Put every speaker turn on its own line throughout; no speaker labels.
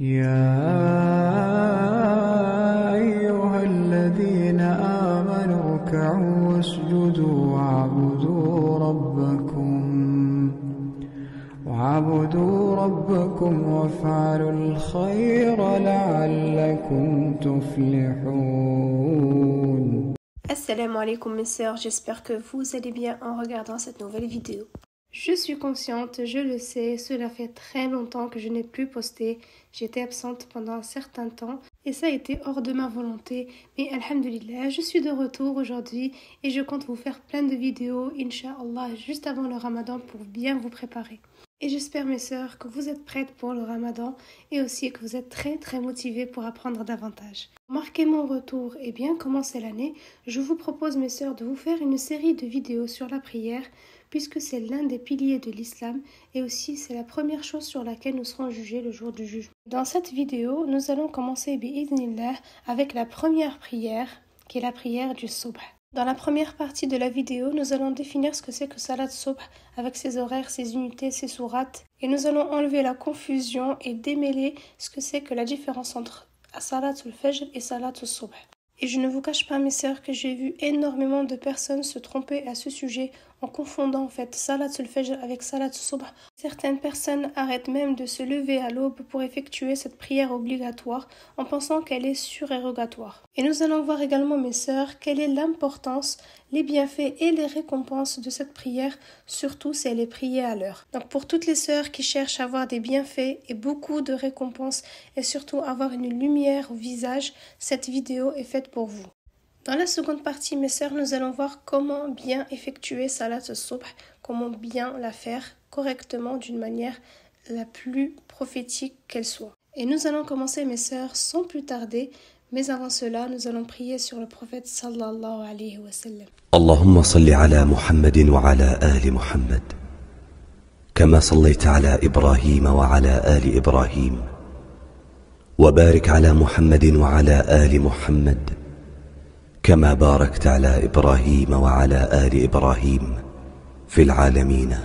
يا أيها الذين آمنوا اركعوا واسجدوا واعبدوا ربكم وافعلوا الخير لعلكم تفلحون.
Assalamu alaikum mes sœurs, j'espère que vous allez bien en regardant cette nouvelle vidéo. Je suis consciente, je le sais, cela fait très longtemps que je n'ai plus posté. J'étais absente pendant un certain temps et ça a été hors de ma volonté. Mais alhamdulillah, je suis de retour aujourd'hui et je compte vous faire plein de vidéos, Inch'Allah, juste avant le ramadan pour bien vous préparer. Et j'espère mes sœurs que vous êtes prêtes pour le ramadan et aussi que vous êtes très motivées pour apprendre davantage. Pour marquer mon retour et bien commencer l'année, je vous propose mes sœurs de vous faire une série de vidéos sur la prière puisque c'est l'un des piliers de l'islam et aussi c'est la première chose sur laquelle nous serons jugés le jour du jugement. Dans cette vidéo, nous allons commencer bi'idhnillah avec la première prière qui est la prière du subh. Dans la première partie de la vidéo, nous allons définir ce que c'est que Salat Subh avec ses horaires, ses unités, ses sourates et nous allons enlever la confusion et démêler ce que c'est que la différence entre Salat al-Fajr et Salat al-Subh. Et je ne vous cache pas mes sœurs que j'ai vu énormément de personnes se tromper à ce sujet en confondant en fait Salat al-Fajr avec Salat al-Subh. Certaines personnes arrêtent même de se lever à l'aube pour effectuer cette prière obligatoire en pensant qu'elle est surérogatoire. Et nous allons voir également mes sœurs quelle est l'importance, les bienfaits et les récompenses de cette prière, surtout si elle est priée à l'heure. Donc pour toutes les sœurs qui cherchent à avoir des bienfaits et beaucoup de récompenses et surtout avoir une lumière au visage, cette vidéo est faite pour vous. Dans la seconde partie, mes sœurs, nous allons voir comment bien effectuer Salat al-Subh, comment bien la faire correctement d'une manière la plus prophétique qu'elle soit. Et nous allons commencer, mes sœurs, sans plus tarder, mais avant cela, nous allons prier sur le prophète sallallahu alayhi wa sallam.
اللهم صل على محمد وعلى آل محمد كما صليت على إبراهيم وعلى آل إبراهيم وبارك على محمد وعلى آل محمد كما باركت على إبراهيم وعلى آل إبراهيم في العالمين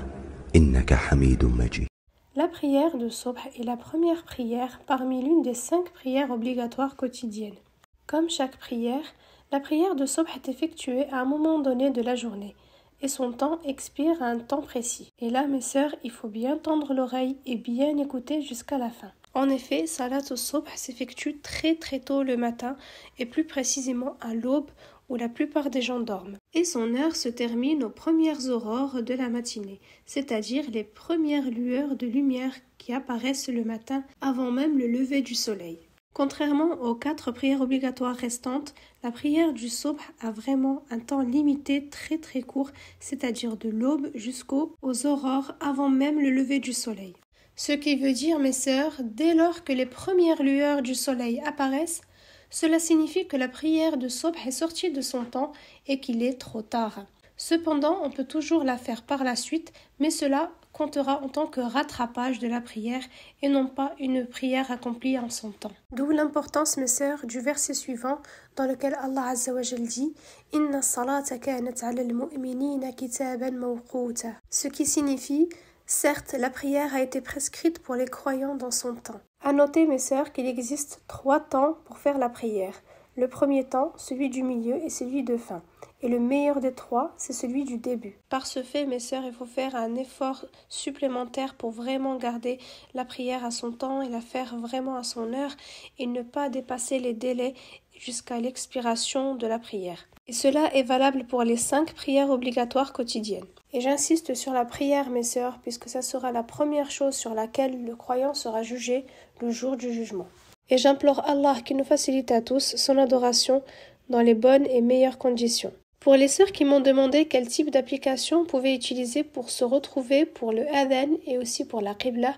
إنك حميد مجيد.
La prière de Subh est la première prière parmi l'une des 5 prières obligatoires quotidiennes. Comme chaque prière, la prière de Subh est effectuée à un moment donné de la journée et son temps expire à un temps précis. Et là, mes sœurs, il faut bien tendre l'oreille et bien écouter jusqu'à la fin. En effet, Salat al-Subh s'effectue très tôt le matin et plus précisément à l'aube où la plupart des gens dorment. Et son heure se termine aux premières aurores de la matinée, c'est-à-dire les premières lueurs de lumière qui apparaissent le matin avant même le lever du soleil. Contrairement aux 4 prières obligatoires restantes, la prière du Subh a vraiment un temps limité très court, c'est-à-dire de l'aube jusqu'aux aurores avant même le lever du soleil. Ce qui veut dire, mes sœurs, dès lors que les premières lueurs du soleil apparaissent, cela signifie que la prière de Subh est sortie de son temps et qu'il est trop tard. Cependant, on peut toujours la faire par la suite, mais cela comptera en tant que rattrapage de la prière et non pas une prière accomplie en son temps. D'où l'importance, mes sœurs, du verset suivant dans lequel Allah Azza wa Jal dit « Inna salata kanat ala al-mu'minina kitaban mawquta » ce qui signifie certes, la prière a été prescrite pour les croyants dans son temps. À noter, mes sœurs, qu'il existe 3 temps pour faire la prière. Le premier temps, celui du milieu et celui de fin. Et le meilleur des 3, c'est celui du début. Par ce fait, mes sœurs, il faut faire un effort supplémentaire pour vraiment garder la prière à son temps et la faire vraiment à son heure et ne pas dépasser les délais jusqu'à l'expiration de la prière. Et cela est valable pour les 5 prières obligatoires quotidiennes. Et j'insiste sur la prière, mes sœurs, puisque ça sera la première chose sur laquelle le croyant sera jugé le jour du jugement. Et j'implore Allah qui nous facilite à tous son adoration dans les bonnes et meilleures conditions. Pour les sœurs qui m'ont demandé quel type d'application on pouvait utiliser pour se retrouver pour le adhan et aussi pour la qibla,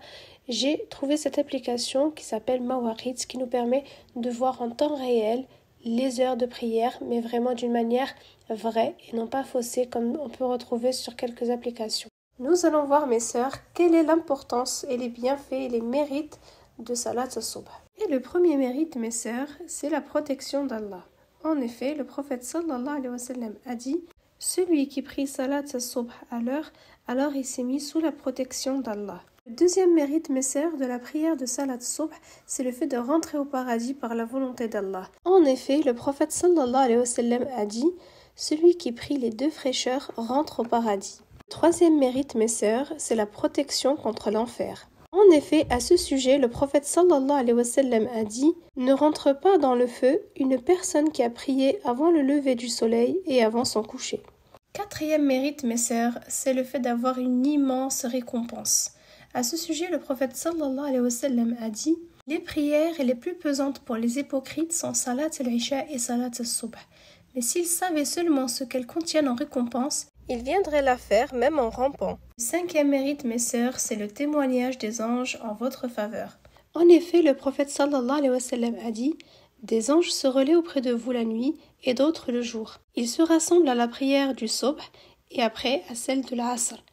j'ai trouvé cette application qui s'appelle Mawaqit, qui nous permet de voir en temps réel les heures de prière, mais vraiment d'une manière vraie et non pas faussée comme on peut retrouver sur quelques applications. Nous allons voir, mes sœurs, quelle est l'importance et les bienfaits et les mérites de Salat al-Subh. Et le premier mérite, mes sœurs, c'est la protection d'Allah. En effet, le prophète sallallahu alayhi wa sallam a dit « Celui qui prie Salat al-Subh à l'heure, alors il s'est mis sous la protection d'Allah. » Le deuxième mérite, mes sœurs, de la prière de Salat Subh, c'est le fait de rentrer au paradis par la volonté d'Allah. En effet, le prophète sallallahu alayhi wa sallam a dit « Celui qui prie les 2 fraîcheurs rentre au paradis ». Le troisième mérite, mes sœurs, c'est la protection contre l'enfer. En effet, à ce sujet, le prophète sallallahu alayhi wa sallam a dit « Ne rentre pas dans le feu une personne qui a prié avant le lever du soleil et avant son coucher ». Quatrième mérite, mes sœurs, c'est le fait d'avoir une immense récompense. À ce sujet, le prophète sallallahu alayhi wa sallam a dit « Les prières les plus pesantes pour les hypocrites sont Salat al-Isha et Salat al-Subh. Mais s'ils savaient seulement ce qu'elles contiennent en récompense, ils viendraient la faire même en rampant. » Le cinquième mérite, mes sœurs, c'est le témoignage des anges en votre faveur. En effet, le prophète sallallahu alayhi wa sallam a dit « Des anges se relaient auprès de vous la nuit et d'autres le jour. Ils se rassemblent à la prière du Subh et après à celle de l'Asr.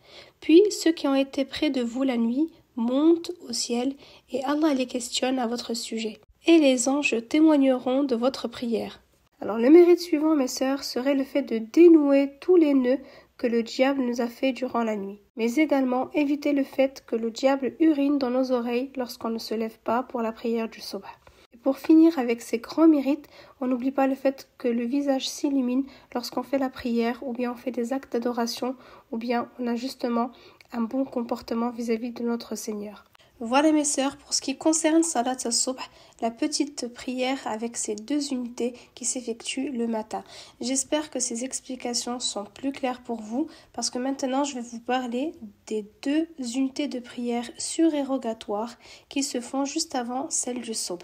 Puis ceux qui ont été près de vous la nuit montent au ciel et Allah les questionne à votre sujet. Et les anges témoigneront de votre prière. » Alors le mérite suivant, mes sœurs, serait le fait de dénouer tous les nœuds que le diable nous a fait durant la nuit. Mais également éviter le fait que le diable urine dans nos oreilles lorsqu'on ne se lève pas pour la prière du Subh. Et pour finir avec ces grands mérites, on n'oublie pas le fait que le visage s'illumine lorsqu'on fait la prière ou bien on fait des actes d'adoration ou bien on a justement un bon comportement vis-à-vis de notre Seigneur. Voilà mes sœurs pour ce qui concerne Salat al-Subh, la petite prière avec ces 2 unités qui s'effectuent le matin. J'espère que ces explications sont plus claires pour vous parce que maintenant je vais vous parler des 2 unités de prière surérogatoires qui se font juste avant celle du Subh.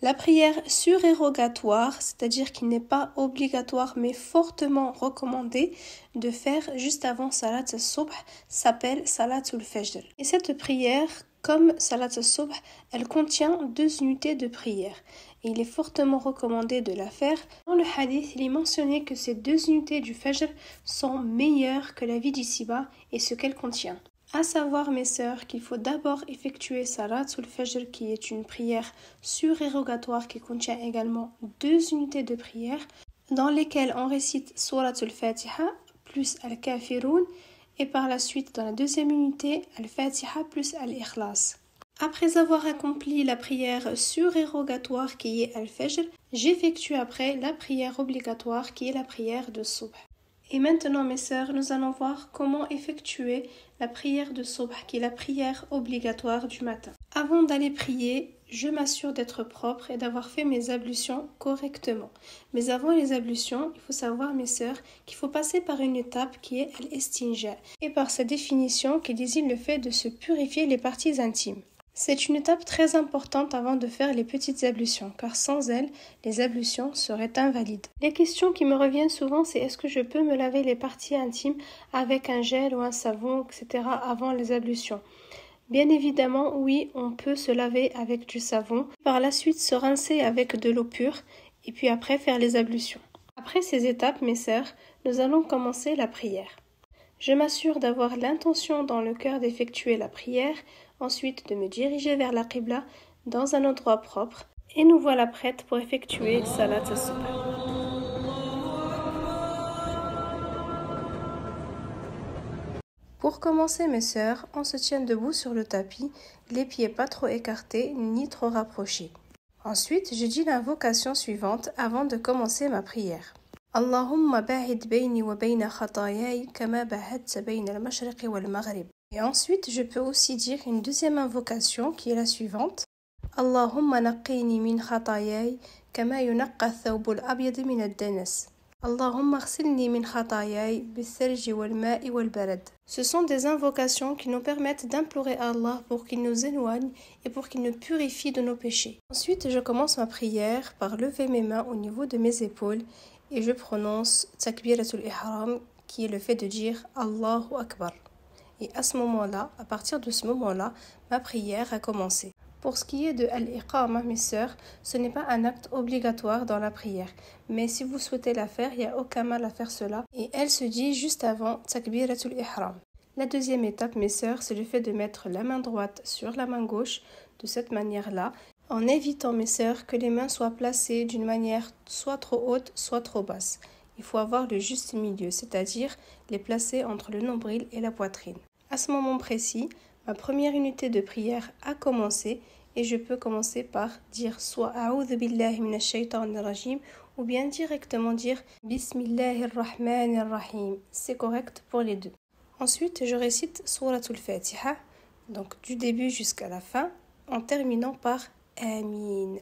La prière surérogatoire, c'est-à-dire qui n'est pas obligatoire mais fortement recommandée de faire juste avant Salat al-Subh, s'appelle Salat al-Fajr. Et cette prière, comme Salat al-Subh, elle contient 2 unités de prière. Et il est fortement recommandé de la faire. Dans le hadith, il est mentionné que ces 2 unités du Fajr sont meilleures que la vie d'ici-bas et ce qu'elle contient. À savoir, mes sœurs, qu'il faut d'abord effectuer Salat al-Fajr, qui est une prière surérogatoire qui contient également 2 unités de prière, dans lesquelles on récite Surat al-Fatiha plus Al-Kafirun, et par la suite, dans la 2e unité, Al-Fatiha plus Al-Ikhlas. Après avoir accompli la prière surérogatoire qui est Al-Fajr, j'effectue après la prière obligatoire qui est la prière de Subh. Et maintenant, mes sœurs, nous allons voir comment effectuer la prière de Subh, qui est la prière obligatoire du matin. Avant d'aller prier, je m'assure d'être propre et d'avoir fait mes ablutions correctement. Mais avant les ablutions, il faut savoir, mes sœurs, qu'il faut passer par une étape qui est al-istinja, et par sa définition qui désigne le fait de se purifier les parties intimes. C'est une étape très importante avant de faire les petites ablutions, car sans elle, les ablutions seraient invalides. Les questions qui me reviennent souvent, c'est est-ce que je peux me laver les parties intimes avec un gel ou un savon, etc. avant les ablutions? Bien évidemment, oui, on peut se laver avec du savon, par la suite se rincer avec de l'eau pure, et puis après faire les ablutions. Après ces étapes, mes sœurs, nous allons commencer la prière. Je m'assure d'avoir l'intention dans le cœur d'effectuer la prière, ensuite de me diriger vers la Qibla dans un endroit propre, et nous voilà prêtes pour effectuer Salat al-Subh. Pour commencer, mes sœurs, on se tient debout sur le tapis, les pieds pas trop écartés ni trop rapprochés. Ensuite, je dis l'invocation suivante avant de commencer ma prière. Allahumma ba'id bayni wa bayna khatayai kama ba'adta bayna al-mashriqi wal-maghrib. Et ensuite, je peux aussi dire une deuxième invocation qui est la suivante. Allahumma naqqini min khatayai kama yunaqqa ath-thawbu al-abyad min ad-danas. Allahumma ghsilni min khatayai bil-thalji wal-ma'i wal-barad. Ce sont des invocations qui nous permettent d'implorer Allah pour qu'il nous éloigne et pour qu'il nous purifie de nos péchés. Ensuite, je commence ma prière par lever mes mains au niveau de mes épaules et je prononce Takbiratul Ihram, qui est le fait de dire Allahu Akbar. Et à ce moment-là, à partir de ce moment-là, ma prière a commencé. Pour ce qui est de Al-Iqama, mes sœurs, ce n'est pas un acte obligatoire dans la prière. Mais si vous souhaitez la faire, il n'y a aucun mal à faire cela. Et elle se dit juste avant Takbiratul Ihram. La deuxième étape, mes sœurs, c'est le fait de mettre la main droite sur la main gauche, de cette manière-là, en évitant, mes sœurs, que les mains soient placées d'une manière soit trop haute, soit trop basse. Il faut avoir le juste milieu, c'est-à-dire les placer entre le nombril et la poitrine. À ce moment précis, ma première unité de prière a commencé et je peux commencer par dire soit A'udhu billahi minash shaitanir rajim ou bien directement dire Bismillahir rahmanir rahim. C'est correct pour les deux. Ensuite, je récite Souratul Fatiha, donc du début jusqu'à la fin, en terminant par Amin.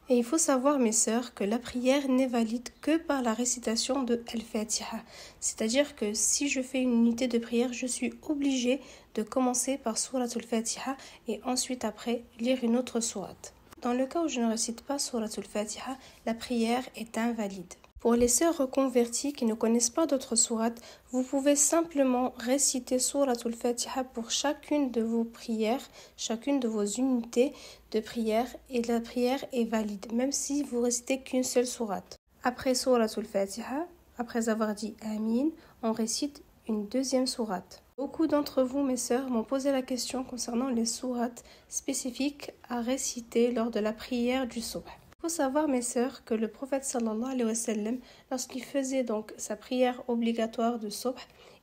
Et il faut savoir, mes sœurs, que la prière n'est valide que par la récitation de Al-Fatiha. C'est-à-dire que si je fais une unité de prière, je suis obligée de commencer par Souratul Fatiha et ensuite après lire une autre sourate. Dans le cas où je ne récite pas Souratul Fatiha, la prière est invalide. Pour les sœurs reconverties qui ne connaissent pas d'autres sourates, vous pouvez simplement réciter Souratul Fatiha pour chacune de vos prières, chacune de vos unités de prière, et la prière est valide, même si vous récitez qu'une seule sourate. Après Souratul Fatiha, après avoir dit Amin, on récite une deuxième sourate. Beaucoup d'entre vous, mes sœurs, m'ont posé la question concernant les sourates spécifiques à réciter lors de la prière du Subh. Il faut savoir, mes sœurs, que le prophète sallallahu alayhi wa sallam, lorsqu'il faisait donc sa prière obligatoire de Subh,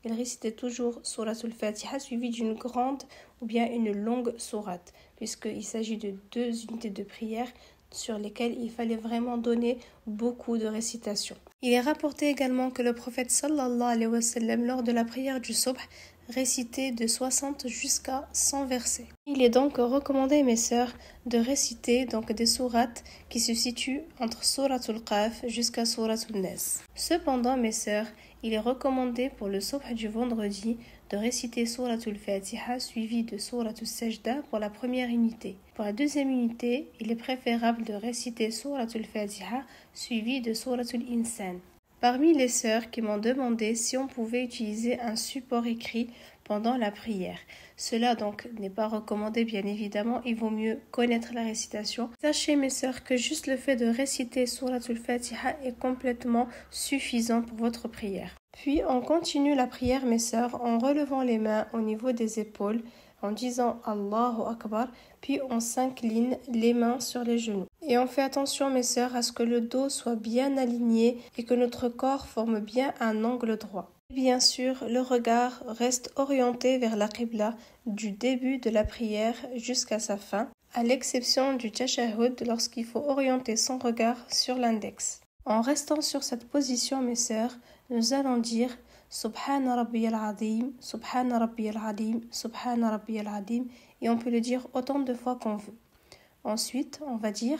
il récitait toujours Souratul Fatiha suivi d'une grande ou bien une longue sourate, puisqu'il s'agit de deux unités de prière sur lesquelles il fallait vraiment donner beaucoup de récitation. Il est rapporté également que le prophète sallallahu alayhi wa sallam, lors de la prière du Subh, réciter de 60 jusqu'à 100 versets. Il est donc recommandé, mes sœurs, de réciter donc des sourates qui se situent entre Souratul Qaf jusqu'à Souratul Nas. Cependant, mes sœurs, il est recommandé pour le Subh du vendredi de réciter Souratul Fatiha suivi de Souratul Sajda pour la première unité. Pour la deuxième unité, il est préférable de réciter Souratul Fatiha suivi de Souratul Insan. Parmi les sœurs qui m'ont demandé si on pouvait utiliser un support écrit pendant la prière. Cela donc n'est pas recommandé, bien évidemment, il vaut mieux connaître la récitation. Sachez, mes sœurs, que juste le fait de réciter Souratul Fatiha est complètement suffisant pour votre prière. Puis on continue la prière, mes sœurs, en relevant les mains au niveau des épaules, en disant Allahu Akbar, puis on s'incline les mains sur les genoux. Et on fait attention, mes sœurs, à ce que le dos soit bien aligné et que notre corps forme bien un angle droit. Bien sûr, le regard reste orienté vers la Qibla du début de la prière jusqu'à sa fin, à l'exception du Tashahhud lorsqu'il faut orienter son regard sur l'index. En restant sur cette position, mes sœurs, nous allons dire Subhana Rabbiyal Azim, Subhana Rabbiyal Azim, Subhana Rabbiyal Azim, et on peut le dire autant de fois qu'on veut. Ensuite, on va dire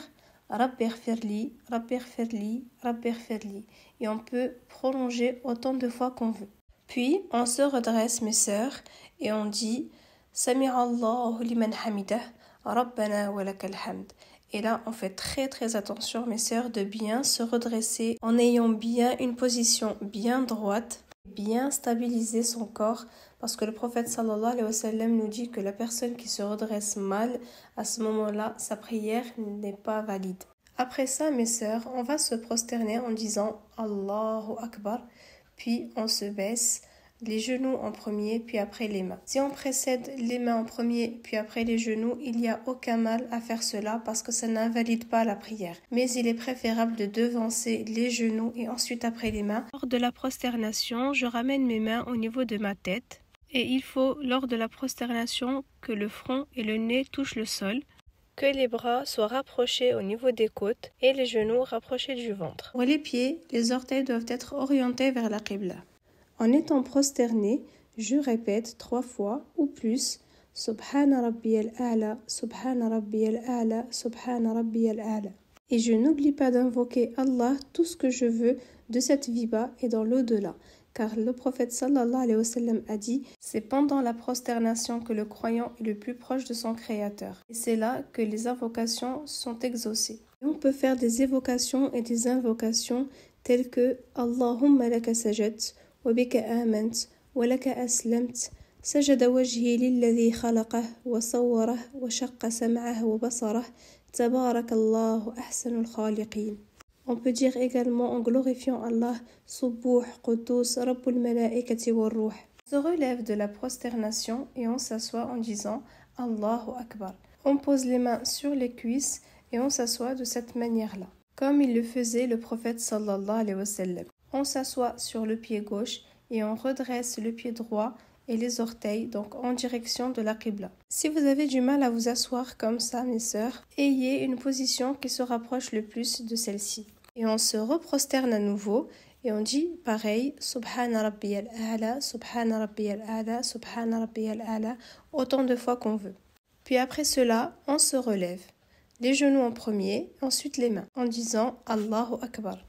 Rabbighfirli, Rabbighfirli, Rabbighfirli, et on peut prolonger autant de fois qu'on veut. Puis, on se redresse, mes sœurs, et on dit Sami'allahu liman hamidah, Rabbana wa lakal hamd. Et là, on fait très attention, mes sœurs, de bien se redresser en ayant bien une position bien droite, bien stabiliser son corps, parce que le prophète sallallahu alayhi wa sallam nous dit que la personne qui se redresse mal, à ce moment-là, sa prière n'est pas valide. Après ça, mes sœurs, on va se prosterner en disant Allahu Akbar, puis on se baisse, les genoux en premier, puis après les mains. Si on précède les mains en premier, puis après les genoux, il n'y a aucun mal à faire cela parce que ça n'invalide pas la prière. Mais il est préférable de devancer les genoux et ensuite après les mains. Lors de la prosternation, je ramène mes mains au niveau de ma tête. Et il faut, lors de la prosternation, que le front et le nez touchent le sol, que les bras soient rapprochés au niveau des côtes et les genoux rapprochés du ventre. Pour les pieds, les orteils doivent être orientés vers la Qibla. En étant prosterné, je répète 3 fois ou plus Subhana Rabbiyal A'la, Subhana Rabbiyal A'la, Subhana Rabbiyal A'la. Et je n'oublie pas d'invoquer Allah tout ce que je veux de cette vie-bas et dans l'au-delà. Car le prophète sallallahu alayhi wa sallam a dit « C'est pendant la prosternation que le croyant est le plus proche de son Créateur. » Et c'est là que les invocations sont exaucées. Et on peut faire des évocations et des invocations telles que « Allahumma laka sajat » وبك آمنت ولك أسلمت سجد وجهي للذي خلقه وصوره وشق سمعه وبصره تبارك الله أحسن الخالقين. On peut dire également en glorifiant Allah Subbuh Quddus Rabbul Malaikati war Ruh. On se relève de la prosternation et on s'assoit en disant Allahu Akbar. On pose les mains sur les cuisses et on s'assoit de cette manière-là, comme il le faisait le prophète sallallahu alayhi wa sallam. On s'assoit sur le pied gauche et on redresse le pied droit et les orteils, donc en direction de la Qibla. Si vous avez du mal à vous asseoir comme ça, mes sœurs, ayez une position qui se rapproche le plus de celle-ci. Et on se reprosterne à nouveau et on dit pareil, Subhana Rabbiyal A'la, Subhana Rabbiyal A'la, Subhana Rabbiyal A'la, autant de fois qu'on veut. Puis après cela, on se relève. Les genoux en premier, ensuite les mains, en disant Allahu Akbar.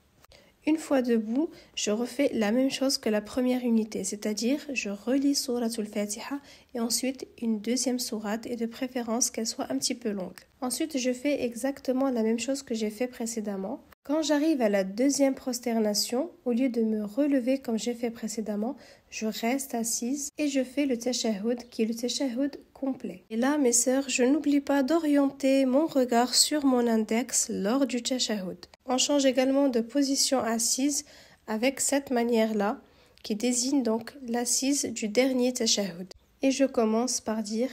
Une fois debout, je refais la même chose que la première unité, c'est-à-dire je relis Souratul Fatiha et ensuite une deuxième sourate et de préférence qu'elle soit un petit peu longue. Ensuite, je fais exactement la même chose que j'ai fait précédemment. Quand j'arrive à la deuxième prosternation, au lieu de me relever comme j'ai fait précédemment, je reste assise et je fais le tashahhud qui est le tashahhud complet. Et là, mes sœurs, je n'oublie pas d'orienter mon regard sur mon index lors du tashahhud. On change également de position assise avec cette manière-là qui désigne donc l'assise du dernier tashahhud. Et je commence par dire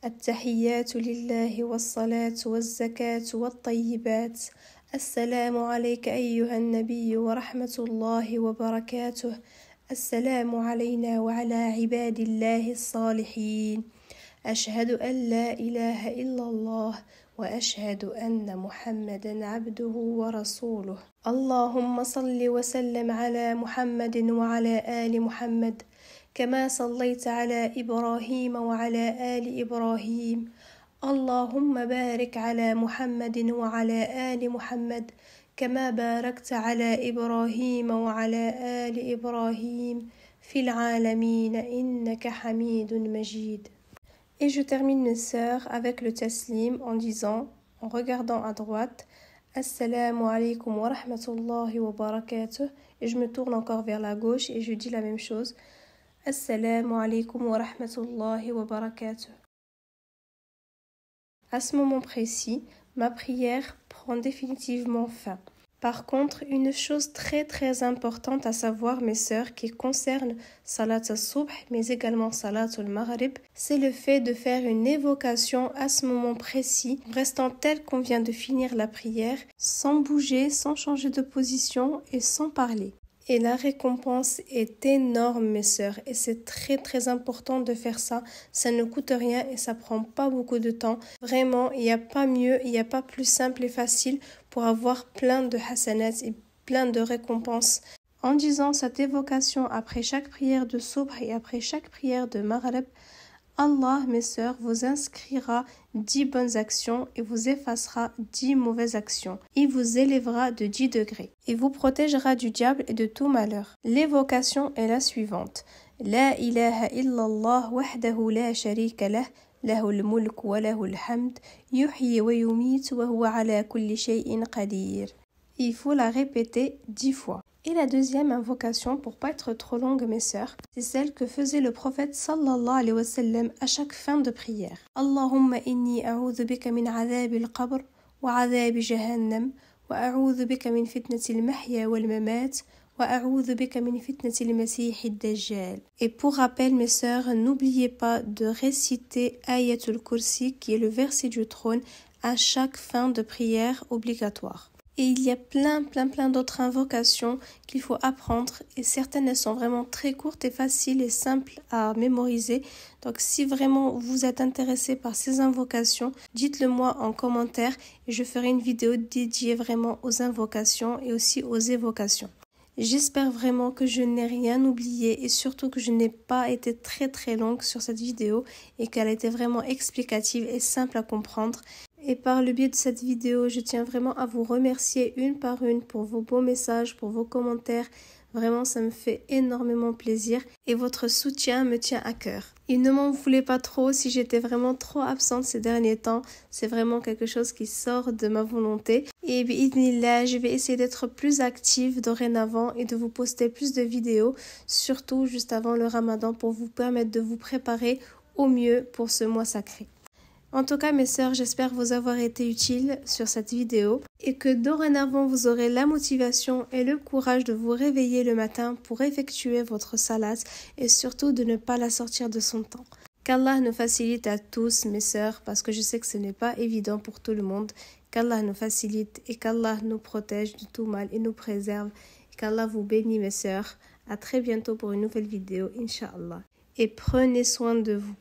At-tahiyyatu lillahi was-salatu was-zakatu wat-tayyibat. Assalamu alayka ayyuhan nabiyyu wa rahmatullahi wa barakatuh. Assalamu alayna wa ala ibadillahi as-salihin. Ashhadu an la ilaha illallah. وأشهد أن محمدا عبده ورسوله اللهم صل وسلم على محمد وعلى آل محمد كما صليت على إبراهيم وعلى آل إبراهيم اللهم بارك على محمد وعلى آل محمد كما باركت على إبراهيم وعلى آل إبراهيم في العالمين إنك حميد مجيد. Et je termine mes sœurs avec le taslim en disant, en regardant à droite, Assalamu alaikum wa rahmatullahi wa barakatuh. Et je me tourne encore vers la gauche et je dis la même chose. Assalamu alaikum wa rahmatullahi wa barakatuh. À ce moment précis, ma prière prend définitivement fin. Par contre, une chose très importante à savoir, mes sœurs, qui concerne Salat al-Subh, mais également Salat al-Maghrib, c'est le fait de faire une évocation à ce moment précis, restant tel qu'on vient de finir la prière, sans bouger, sans changer de position et sans parler. Et la récompense est énorme, mes sœurs, et c'est très important de faire ça. Ça ne coûte rien et ça prend pas beaucoup de temps. Vraiment, il n'y a pas mieux, il n'y a pas plus simple et facile pour avoir plein de hasanats et plein de récompenses. En disant cette évocation après chaque prière de Subh et après chaque prière de Maghrib, Allah, mes sœurs, vous inscrira 10 bonnes actions et vous effacera 10 mauvaises actions. Il vous élèvera de 10 degrés et vous protégera du diable et de tout malheur. L'évocation est la suivante. La ilaha illallah wahdahu la sharika lah, lahul mulk wa lahul hamd, yuhyi wa yumit wa huwa ala kulli shay'in qadir. Il faut la répéter 10 fois. Et la deuxième invocation, pour pas être trop longue, mes sœurs, c'est celle que faisait le prophète sallallahu alayhi wa sallam à chaque fin de prière. Allahumma inni a'udhu bika min adhab al-qabr wa adhab jahannam wa a'udhu bika min fitnati al-mahya wal-mamat wa a'udhu bika min fitnati al-masih ad-dajjal. Et pour rappel, mes sœurs, n'oubliez pas de réciter Ayatul Kursi, qui est le verset du trône, à chaque fin de prière obligatoire. Et il y a plein d'autres invocations qu'il faut apprendre et certaines elles sont vraiment très courtes et faciles et simples à mémoriser. Donc si vraiment vous êtes intéressé par ces invocations, dites-le moi en commentaire et je ferai une vidéo dédiée vraiment aux invocations et aussi aux évocations. J'espère vraiment que je n'ai rien oublié et surtout que je n'ai pas été très longue sur cette vidéo et qu'elle a été vraiment explicative et simple à comprendre. Et par le biais de cette vidéo, je tiens vraiment à vous remercier une par une pour vos beaux messages, pour vos commentaires. Vraiment, ça me fait énormément plaisir et votre soutien me tient à cœur. Et ne m'en voulez pas trop si j'étais vraiment trop absente ces derniers temps. C'est vraiment quelque chose qui sort de ma volonté. Et bi'idhnillah, je vais essayer d'être plus active dorénavant et de vous poster plus de vidéos, surtout juste avant le Ramadan pour vous permettre de vous préparer au mieux pour ce mois sacré. En tout cas, mes sœurs, j'espère vous avoir été utile sur cette vidéo et que dorénavant vous aurez la motivation et le courage de vous réveiller le matin pour effectuer votre salat et surtout de ne pas la sortir de son temps. Qu'Allah nous facilite à tous, mes sœurs, parce que je sais que ce n'est pas évident pour tout le monde. Qu'Allah nous facilite et qu'Allah nous protège de tout mal et nous préserve. Qu'Allah vous bénisse, mes sœurs. À très bientôt pour une nouvelle vidéo, Inch'Allah. et prenez soin de vous.